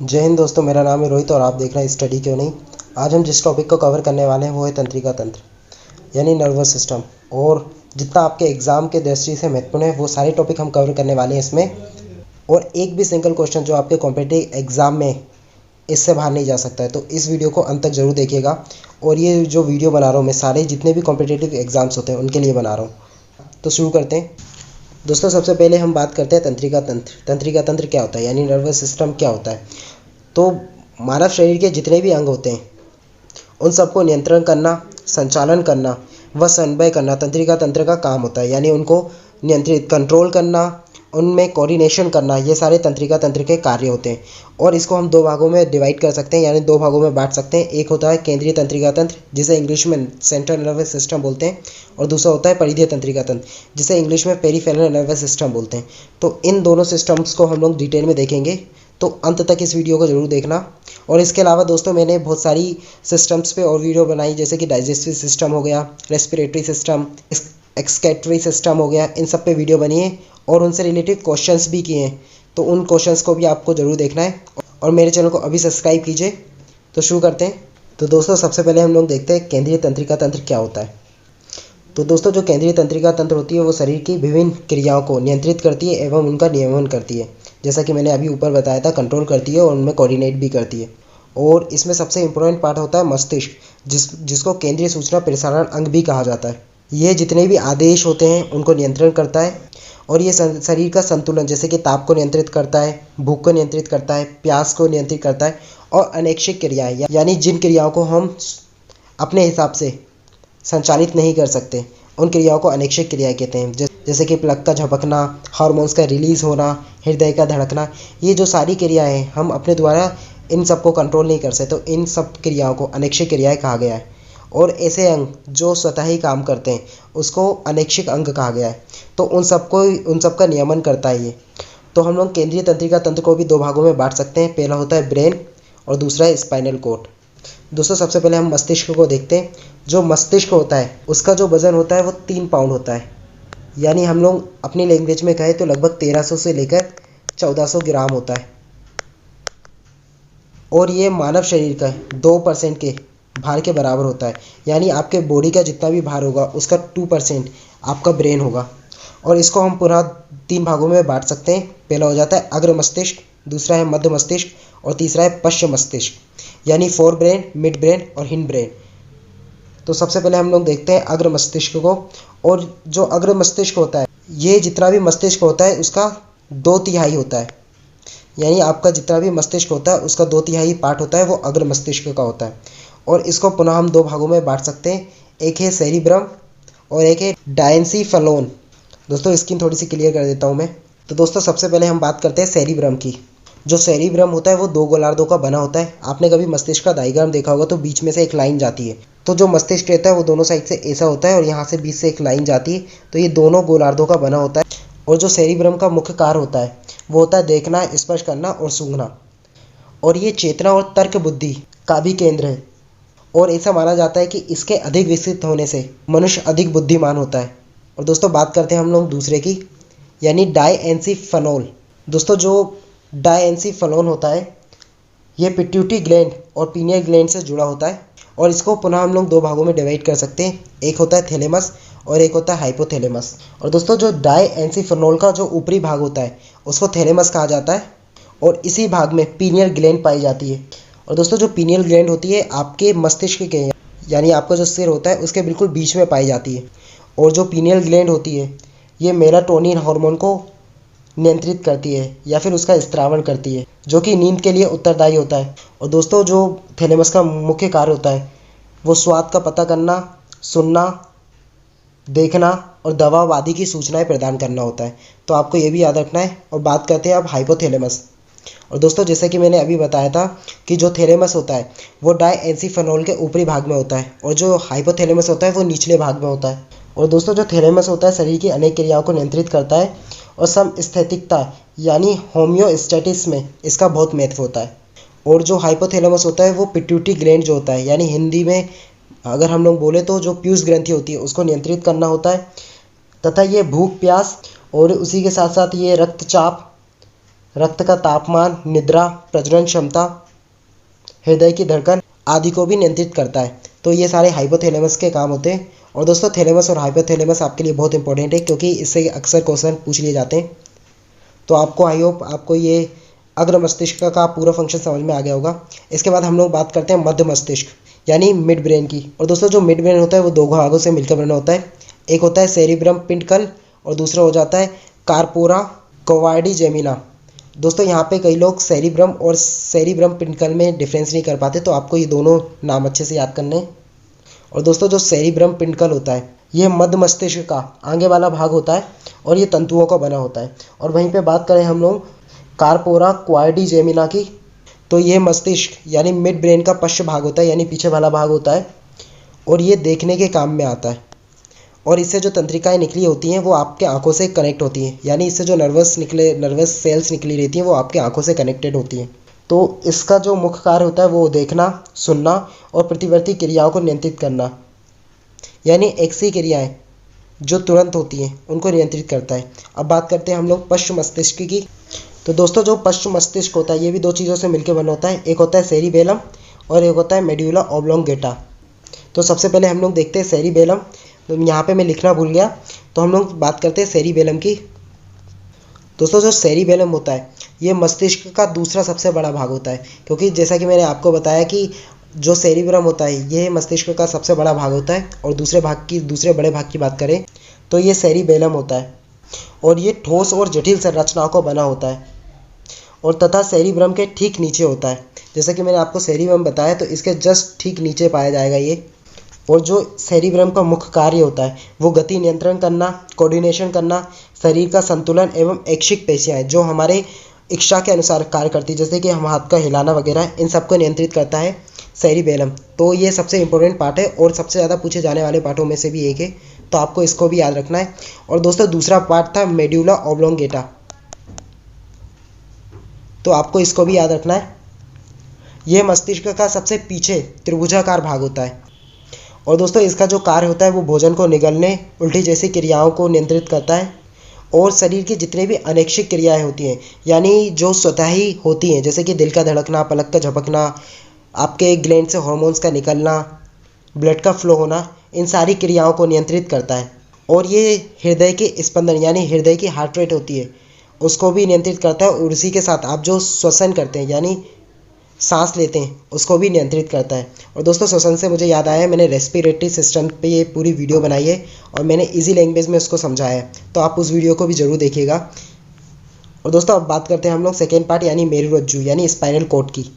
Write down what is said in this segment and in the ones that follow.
जय हिंद दोस्तों, मेरा नाम है रोहित और आप देख रहे हैं स्टडी क्यों नहीं। आज हम जिस टॉपिक को कवर करने वाले हैं वो है तंत्रिका तंत्र यानी नर्वस सिस्टम। और जितना आपके एग्ज़ाम के दृष्टि से महत्वपूर्ण है वो सारे टॉपिक हम कवर करने वाले हैं इसमें। और एक भी सिंगल क्वेश्चन जो आपके कॉम्पिटिटिव एग्ज़ाम में इससे बाहर नहीं जा सकता है, तो इस वीडियो को अंत तक ज़रूर देखिएगा। और ये जो वीडियो बना रहा हूँ मैं सारे जितने भी कॉम्पिटिटिव एग्ज़ाम्स होते हैं उनके लिए बना रहा हूँ। तो शुरू करते हैं दोस्तों। सबसे पहले हम बात करते हैं तंत्रिका तंत्र। तंत्रिका तंत्र क्या होता है यानी नर्वस सिस्टम क्या होता है। तो मानव शरीर के जितने भी अंग होते हैं उन सबको नियंत्रण करना, संचालन करना व समन्वय करना तंत्रिका तंत्र का काम होता है। यानी उनको नियंत्रित कंट्रोल करना, उनमें कोऑर्डिनेशन करना, ये सारे तंत्रिका तंत्र के कार्य होते हैं। और इसको हम दो भागों में डिवाइड कर सकते हैं यानी दो भागों में बांट सकते हैं। एक होता है केंद्रीय तंत्रिका तंत्र जिसे इंग्लिश में सेंट्रल नर्वस सिस्टम बोलते हैं, और दूसरा होता है परिधीय तंत्रिका तंत्र जिसे इंग्लिश में पेरिफेरल नर्वस सिस्टम बोलते हैं। तो इन दोनों सिस्टम्स को हम लोग डिटेल में देखेंगे, तो अंत तक इस वीडियो को ज़रूर देखना। और इसके अलावा दोस्तों मैंने बहुत सारी सिस्टम्स पे और वीडियो बनाई, जैसे कि डाइजेस्टिव सिस्टम हो गया, रेस्पिरेटरी सिस्टम, एक्सक्रीटरी सिस्टम हो गया, इन सब पे वीडियो बनी है और उनसे रिलेटेड क्वेश्चंस भी किए हैं। तो उन क्वेश्चंस को भी आपको ज़रूर देखना है और मेरे चैनल को अभी सब्सक्राइब कीजिए। तो शुरू करते हैं। तो दोस्तों सबसे पहले हम लोग देखते हैं केंद्रीय तंत्रिका तंत्र क्या होता है। तो दोस्तों जो केंद्रीय तंत्रिका तंत्र होती है वो शरीर की विभिन्न क्रियाओं को नियंत्रित करती है एवं उनका नियमन करती है। जैसा कि मैंने अभी ऊपर बताया था, कंट्रोल करती है और उनमें कोऑर्डिनेट भी करती है। और इसमें सबसे इम्पोर्टेंट पार्ट होता है मस्तिष्क, जिसको केंद्रीय सूचना प्रसारण अंग भी कहा जाता है। ये जितने भी आदेश होते हैं उनको नियंत्रण करता है और ये शरीर का संतुलन, जैसे कि ताप को नियंत्रित करता है, भूख को नियंत्रित करता है, प्यास को नियंत्रित करता है और अनैच्छिक क्रियाएं यानी जिन क्रियाओं को हम अपने हिसाब से संचालित नहीं कर सकते उन क्रियाओं को अनैच्छिक क्रियाएं कहते हैं। जैसे कि प्लक का झपकना, हार्मोन्स का रिलीज होना, हृदय का धड़कना, ये जो सारी क्रियाएं हैं हम अपने द्वारा इन सबको कंट्रोल नहीं कर सकते, तो इन सब क्रियाओं को अनैच्छिक क्रियाएं कहा गया है। और ऐसे अंग जो स्वतः ही काम करते हैं उसको अनैच्छिक अंग कहा गया है। तो उन सब का नियमन करता है ये। तो हम लोग केंद्रीय तंत्रिका तंत्र को भी दो भागों में बांट सकते हैं। पहला होता है ब्रेन और दूसरा है स्पाइनल कॉर्ड। दोस्तों सबसे पहले हम मस्तिष्क को देखते हैं। जो मस्तिष्क होता है उसका जो वजन होता है वो 3 पाउंड होता है। यानी हम लोग अपनी लैंग्वेज में कहें तो लगभग 1300 से लेकर 1400 ग्राम होता है। और ये मानव शरीर का 2% के भार के बराबर होता है। यानी आपके बॉडी का जितना भी भार होगा उसका 2% आपका ब्रेन होगा। और इसको हम पूरा 3 भागों में बांट सकते हैं। पहला हो जाता है अग्र मस्तिष्क, दूसरा है मध्य मस्तिष्क और तीसरा है पश्च मस्तिष्क यानी फोर ब्रेन, मिड ब्रेन और हिंड ब्रेन। तो सबसे पहले हम लोग देखते हैं अग्र मस्तिष्क को। और जो अग्र मस्तिष्क होता है ये जितना भी मस्तिष्क होता है उसका 2/3 होता है। यानी आपका जितना भी मस्तिष्क होता है उसका 2/3 पार्ट होता है वो अग्र मस्तिष्क का होता है। और इसको पुनः हम 2 भागों में बांट सकते हैं। एक है सेरिब्रम और एक है डायंसीफलोन। दोस्तों स्किन थोड़ी सी क्लियर कर देता हूँ मैं। तो दोस्तों सबसे पहले हम बात करते हैं सेरिब्रम की। जो सेरिब्रम होता है वो 2 गोलार्धों का बना होता है। आपने कभी मस्तिष्क का डायग्राम देखा होगा तो बीच में से एक लाइन जाती है। तो जो मस्तिष्क रहता है वो दोनों साइड से ऐसा होता है और यहाँ से बीच से एक लाइन जाती है। तो ये दोनों गोलार्धों का बना होता है। और जो सेरिब्रम का मुख्य कार्य होता है वो होता है देखना, स्पर्श करना और सूंघना। और ये चेतना और तर्क बुद्धि का भी केंद्र है। और ऐसा माना जाता है कि इसके अधिक विकसित होने से मनुष्य अधिक बुद्धिमान होता है। और दोस्तों बात करते हैं हम लोग दूसरे की यानी डायएंसिफेनोल। दोस्तों जो डायएंसिफेनोल होता है ये पिट्यूटरी ग्लैंड और पीनियल ग्लैंड से जुड़ा होता है। और इसको पुनः हम लोग 2 भागों में डिवाइड कर सकते हैं। एक होता है थैलेमस और एक होता है हाइपोथैलेमस। और दोस्तों जो डायएंसिफेनोल का जो ऊपरी भाग होता है उसको थैलेमस कहा जाता है और इसी भाग में पीनियल ग्लैंड पाई जाती है। और दोस्तों जो पीनियल ग्लैंड होती है आपके मस्तिष्क के यानी आपका जो सिर होता है उसके बिल्कुल बीच में पाई जाती है। और जो पीनियल ग्लैंड होती है ये मेलाटोनिन हार्मोन को नियंत्रित करती है या फिर उसका स्त्रावण करती है, जो कि नींद के लिए उत्तरदायी होता है। और दोस्तों जो थैलेमस का मुख्य कार्य होता है वो स्वाद का पता करना, सुनना, देखना और दवा आदि की सूचनाएं प्रदान करना होता है। तो आपको ये भी याद रखना है। और बात करते हैं अब हाइपोथैलेमस। और दोस्तों जैसे कि मैंने अभी बताया था कि जो थैलेमस होता है वो डायएंसिफेनोल के ऊपरी भाग में होता है और जो हाइपोथैलेमस होता है वो निचले भाग में होता है। और दोस्तों जो थैलेमस होता है शरीर की अनेक क्रियाओं को नियंत्रित करता है और समस्थैतिकता यानी होम्योस्टैटिस में इसका बहुत महत्व होता है। और जो हाइपोथैलेमस होता है वो पिट्यूटरी ग्लैंड जो होता है यानी हिंदी में अगर हम लोग बोले तो जो पीयूष ग्रंथि होती है उसको नियंत्रित करना होता है। तथा ये भूख, प्यास और उसी के साथ साथ ये रक्तचाप, रक्त का तापमान, निद्रा, प्रजनन क्षमता, हृदय की धड़कन आदि को भी नियंत्रित करता है। तो ये सारे हाइपोथैलेमस के काम होते हैं। और दोस्तों थैलेमस और हाइपोथैलेमस आपके लिए बहुत इंपॉर्टेंट है, क्योंकि इससे अक्सर क्वेश्चन पूछ लिए जाते हैं। तो आपको आई होप आपको ये अग्र मस्तिष्क का पूरा फंक्शन समझ में आ गया होगा। इसके बाद हम लोग बात करते हैं मध्य मस्तिष्क यानी मिड ब्रेन की। और दोस्तों जो मिड ब्रेन होता है वो दो भागों से मिलकर बना होता है। एक होता है सेरिब्रम पिंडकल और दूसरा हो जाता है कार्पोरा क्वाड्रिजेमिना। दोस्तों यहाँ पे कई लोग सेरिब्रम और सेरिब्रम पिंडकल में डिफरेंस नहीं कर पाते, तो आपको ये दोनों नाम अच्छे से याद करने हैं। और दोस्तों जो सेरिब्रम पिंडकल होता है ये मध्य मस्तिष्क का आगे वाला भाग होता है और ये तंतुओं का बना होता है। और वहीं पे बात करें हम लोग कार्पोरा क्वाड्रिजेमिना की, तो ये मस्तिष्क यानी मिड ब्रेन का पश्च भाग होता है, यानी पीछे वाला भाग होता है। और ये देखने के काम में आता है। और इससे जो तंत्रिकाएं निकली होती हैं वो आपके आंखों से कनेक्ट होती हैं, यानी इससे जो नर्वस सेल्स निकली रहती हैं वो आपके आंखों से कनेक्टेड होती हैं। तो इसका जो मुख्य कार्य होता है वो देखना, सुनना और प्रतिवर्ती क्रियाओं को नियंत्रित करना, यानी ऐसी क्रियाएं जो तुरंत होती हैं उनको नियंत्रित करता है। अब बात करते हैं हम लोग पश्च मस्तिष्क की। तो दोस्तों जो पश्च मस्तिष्क होता है ये भी दो चीज़ों से मिलकर बना होता है। एक होता है सेरिबेलम और एक होता है मेड्यूला ऑब्लोंगेटा। तो सबसे पहले हम लोग देखते हैं सेरिबेलम। तो यहाँ पे मैं लिखना भूल गया, तो हम लोग बात करते हैं सेरिबेलम की। दोस्तों जो सेरिबेलम होता है ये मस्तिष्क का दूसरा सबसे बड़ा भाग होता है, क्योंकि जैसा कि मैंने आपको बताया कि जो सेरिब्रम होता है ये मस्तिष्क का सबसे बड़ा भाग होता है। और दूसरे बड़े भाग की बात करें तो ये सेरिबेलम होता है और ये ठोस और जटिल संरचनाओं को बना होता है और तथा सेरिब्रम के ठीक नीचे होता है। जैसा कि मैंने आपको सेरिब्रम बताया तो इसके जस्ट ठीक नीचे पाया जाएगा ये। और जो सेरिब्रम का मुख्य कार्य होता है वो गति नियंत्रण करना, कोऑर्डिनेशन करना, शरीर का संतुलन एवं ऐच्छिक पेशियाँ जो हमारे इच्छा के अनुसार कार्य करती है, जैसे कि हम हाथ का हिलाना वगैरह, इन सबको नियंत्रित करता है सेरिबेलम। तो ये सबसे इंपॉर्टेंट पार्ट है और सबसे ज़्यादा पूछे जाने वाले पार्टों में से भी एक है, तो आपको इसको भी याद रखना है। और दोस्तों दूसरा पार्ट था मेड्यूला ऑब्लोंगेटा, तो आपको इसको भी याद रखना है। यह मस्तिष्क का सबसे पीछे त्रिभुजाकार भाग होता है। और दोस्तों इसका जो कार्य होता है वो भोजन को निगलने, उल्टी जैसी क्रियाओं को नियंत्रित करता है और शरीर की जितने भी अनैच्छिक क्रियाएं होती हैं, यानी जो स्वतः ही होती हैं, जैसे कि दिल का धड़कना, पलक का झपकना, आपके ग्लैंड से हॉर्मोन्स का निकलना, ब्लड का फ्लो होना, इन सारी क्रियाओं को नियंत्रित करता है। और ये हृदय के स्पंदन यानी हृदय की हार्ट रेट होती है उसको भी नियंत्रित करता है। और उसी के साथ आप जो श्वसन करते हैं यानी सांस लेते हैं उसको भी नियंत्रित करता है। और दोस्तों श्वसन से मुझे याद आया, मैंने रेस्पिरेटरी सिस्टम पे ये पूरी वीडियो बनाई है और मैंने इजी लैंग्वेज में उसको समझाया है, तो आप उस वीडियो को भी ज़रूर देखिएगा। और दोस्तों अब बात करते हैं हम लोग सेकेंड पार्ट यानी मेरुरज्जु यानी स्पाइनल कॉर्ड की।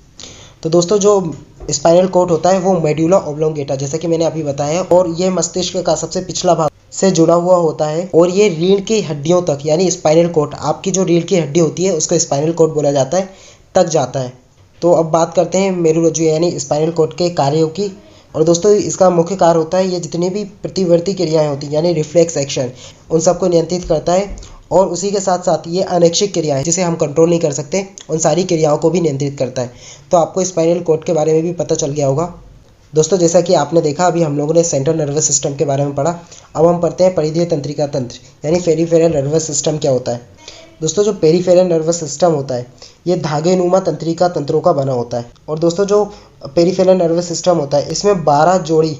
तो दोस्तों जो स्पाइनल कॉर्ड होता है वो मेड्यूला ऑब्लोंगेटा जैसा कि मैंने अभी बताया, और ये मस्तिष्क का सबसे पिछला भाग से जुड़ा हुआ होता है। और ये रीढ़ की हड्डियों तक यानी स्पाइनल कॉर्ड, आपकी जो रीढ़ की हड्डी होती है उसको स्पाइनल कॉर्ड बोला जाता है, तक जाता है। तो अब बात करते हैं मेरुरज्जु यानी स्पाइनल कॉर्ड के कार्यों की। और दोस्तों इसका मुख्य कार्य होता है ये जितनी भी प्रतिवर्ती क्रियाएं होती हैं यानी रिफ्लेक्स एक्शन, उन सबको नियंत्रित करता है। और उसी के साथ साथ ये अनैच्छिक क्रियाएं जिसे हम कंट्रोल नहीं कर सकते, उन सारी क्रियाओं को भी नियंत्रित करता है। तो आपको स्पाइनल कॉर्ड के बारे में भी पता चल गया होगा। दोस्तों जैसा कि आपने देखा अभी हम लोगों ने सेंट्रल नर्वस सिस्टम के बारे में पढ़ा। अब हम पढ़ते हैं परिधीय तंत्रिका तंत्र यानी पेरिफेरल नर्वस सिस्टम क्या होता है। दोस्तों जो पेरिफेरल नर्वस सिस्टम होता है ये धागेनुमा तंत्रिका तंत्रों का बना होता है। और दोस्तों जो पेरिफेरल नर्वस सिस्टम होता है इसमें 12 जोड़ी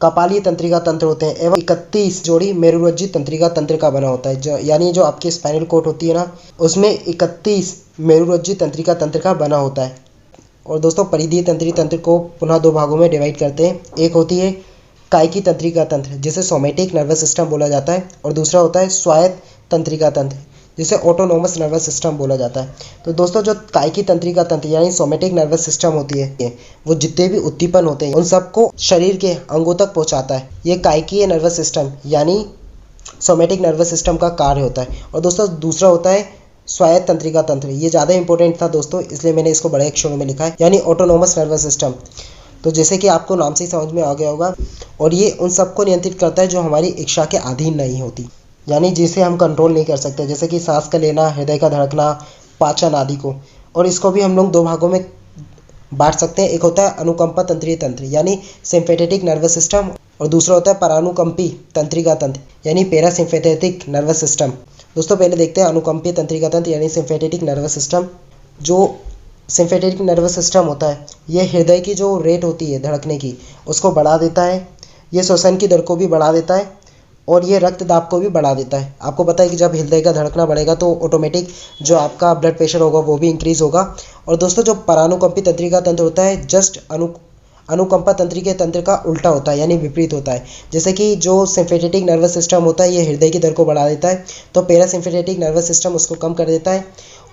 कपालीय तंत्रिका तंत्र होते हैं एवं 31 जोड़ी मेरुरज्जु तंत्रिका तंत्र का बना होता है। यानी जो आपकी स्पाइनल कॉर्ड होती है ना उसमें 31 मेरुरज्जु तंत्रिका तंत्र का बना होता है। और दोस्तों परिधीय तंत्रिका तंत्र को पुनः दो भागों में डिवाइड करते हैं। एक होती है कायिकी तंत्रिका तंत्र जिसे सोमेटिक नर्वस सिस्टम बोला जाता है, और दूसरा होता है स्वायत्त तंत्रिका तंत्र जिसे ऑटोनोमस नर्वस सिस्टम बोला जाता है। तो दोस्तों जो कायिकी तंत्रिका तंत्र यानी सोमेटिक नर्वस सिस्टम होती है वो जितने भी उद्दीपन होते हैं उन सबको शरीर के अंगों तक पहुंचाता है। ये कायिकीय नर्वस सिस्टम यानी सोमेटिक नर्वस सिस्टम का कार्य होता है। और दोस्तों दूसरा होता है स्वायत्त तंत्रिका तंत्र, ये ज़्यादा इंपॉर्टेंट था दोस्तों इसलिए मैंने इसको बड़े अक्षरों में लिखा है, यानी ऑटोनोमस नर्वस सिस्टम। तो जैसे कि आपको नाम से ही समझ में आ गया होगा, और ये उन सबको नियंत्रित करता है जो हमारी इच्छा के अधीन नहीं होती, यानी जिसे हम कंट्रोल नहीं कर सकते, जैसे कि सांस का लेना, हृदय का धड़कना, पाचन आदि को। और इसको भी हम लोग दो भागों में बांट सकते हैं। एक होता है अनुकंपा तंत्रीय तंत्र यानी सिंपैथेटिक नर्वस सिस्टम, और दूसरा होता है परानुकंपी तंत्रिका तंत्र यानी पैरासिम्पैथेटिक नर्वस सिस्टम। दोस्तों पहले देखते हैं अनुकंपीय तंत्रिका तंत्र यानी सिम्फेटेटिक नर्वस सिस्टम। जो सिम्फेटेटिक नर्वस सिस्टम होता है ये हृदय की जो रेट होती है धड़कने की उसको बढ़ा देता है, ये श्वसन की दर को भी बढ़ा देता है और ये रक्त दाब को भी बढ़ा देता है। आपको पता है कि जब हृदय का धड़कना बढ़ेगा तो ऑटोमेटिक जो आपका ब्लड प्रेशर होगा वो भी इंक्रीज होगा। और दोस्तों जो परानुकंपी तंत्रिका तंत्र होता है जस्ट अनुकंपा तंत्रिका तंत्र का उल्टा होता है यानी विपरीत होता है। जैसे कि जो सिम्फेटेटिक नर्वस सिस्टम होता है ये हृदय की दर को बढ़ा देता है तो पैरासिम्फेटेटिक नर्वस सिस्टम उसको कम कर देता है।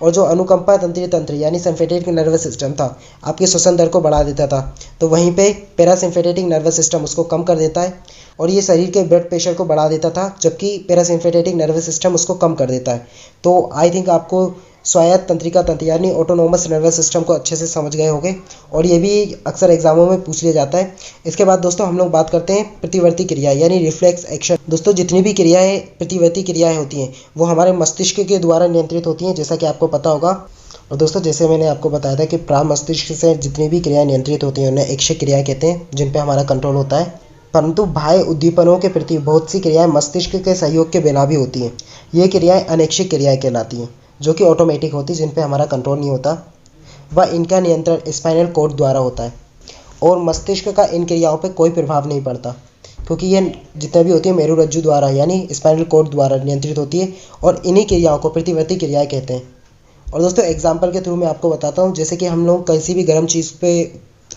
और जो अनुकंपा तंत्रिका तंत्र यानी सिम्फेटेटिक नर्वस सिस्टम था आपके श्वसन दर को बढ़ा देता था, तो वहीं पे पैरासिम्फेटेटिक नर्वस सिस्टम उसको कम कर देता है और ये शरीर के ब्लड प्रेशर को बढ़ा देता था, जबकि पैरासिम्फेटेटिक नर्वस सिस्टम उसको कम कर देता है। तो आई थिंक आपको स्वायत्त तंत्रिका तंत्र यानी ऑटोनोमस नर्वस सिस्टम को अच्छे से समझ गए होंगे और ये भी अक्सर एग्जामों में पूछ लिया जाता है। इसके बाद दोस्तों हम लोग बात करते हैं प्रतिवर्ती क्रिया यानी रिफ्लेक्स एक्शन। दोस्तों जितनी भी क्रियाएं प्रतिवर्ती क्रियाएं होती हैं वो हमारे मस्तिष्क के द्वारा नियंत्रित होती हैं, जैसा कि आपको पता होगा। और दोस्तों जैसे मैंने आपको बताया था कि प्रामस्तिष्क से जितनी भी क्रियाएं नियंत्रित होती हैं उन्हें ऐच्छिक क्रियाएं कहते हैं जिन पर हमारा कंट्रोल होता है। परंतु बाह्य उद्दीपनों के प्रति बहुत सी क्रियाएं मस्तिष्क के सहयोग के बिना भी होती हैं। ये क्रियाएं अनैच्छिक क्रियाएं कहलाती हैं जो कि ऑटोमेटिक होती है, जिन पे हमारा कंट्रोल नहीं होता व इनका नियंत्रण स्पाइनल कॉर्ड द्वारा होता है और मस्तिष्क का इन क्रियाओं पे कोई प्रभाव नहीं पड़ता क्योंकि ये जितने भी होती है मेरुरज्जु द्वारा यानी स्पाइनल कॉर्ड द्वारा नियंत्रित होती है और इन्हीं क्रियाओं को प्रतिवर्ती क्रियाएं कहते हैं। और दोस्तों एग्जाम्पल के थ्रू मैं आपको बताता हूँ, जैसे कि हम लोग किसी भी गर्म चीज़ पे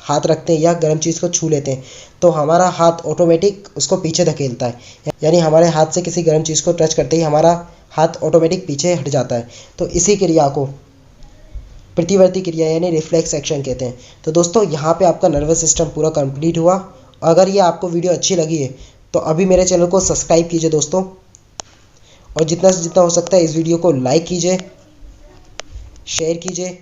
हाथ रखते हैं या गर्म चीज़ को छू लेते हैं तो हमारा हाथ ऑटोमेटिक उसको पीछे धकेलता है, यानी हमारे हाथ से किसी गर्म चीज़ को टच करते ही हमारा हाथ ऑटोमेटिक पीछे हट जाता है। तो इसी क्रिया को प्रतिवर्ती क्रिया यानी रिफ्लेक्स एक्शन कहते हैं। तो दोस्तों यहाँ पे आपका नर्वस सिस्टम पूरा कंप्लीट हुआ। अगर ये आपको वीडियो अच्छी लगी है तो अभी मेरे चैनल को सब्सक्राइब कीजिए दोस्तों, और जितना से जितना हो सकता है इस वीडियो को लाइक कीजिए, शेयर कीजिए।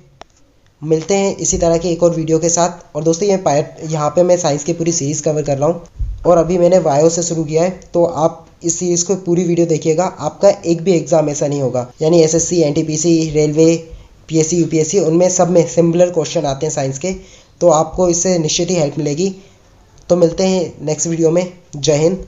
मिलते हैं इसी तरह के एक और वीडियो के साथ। और दोस्तों यहाँ पे मैं साइंस की पूरी सीरीज़ कवर कर रहा हूँ और अभी मैंने वायो से शुरू किया है, तो आप इस सीरीज़ को पूरी वीडियो देखिएगा। आपका एक भी एग्जाम ऐसा नहीं होगा, यानी SSC, NTPC, railway, PSC, UPSC, उनमें सब में सिमिलर क्वेश्चन आते हैं साइंस के, तो आपको इससे निश्चित ही हेल्प मिलेगी। तो मिलते हैं नेक्स्ट वीडियो में। जय हिंद।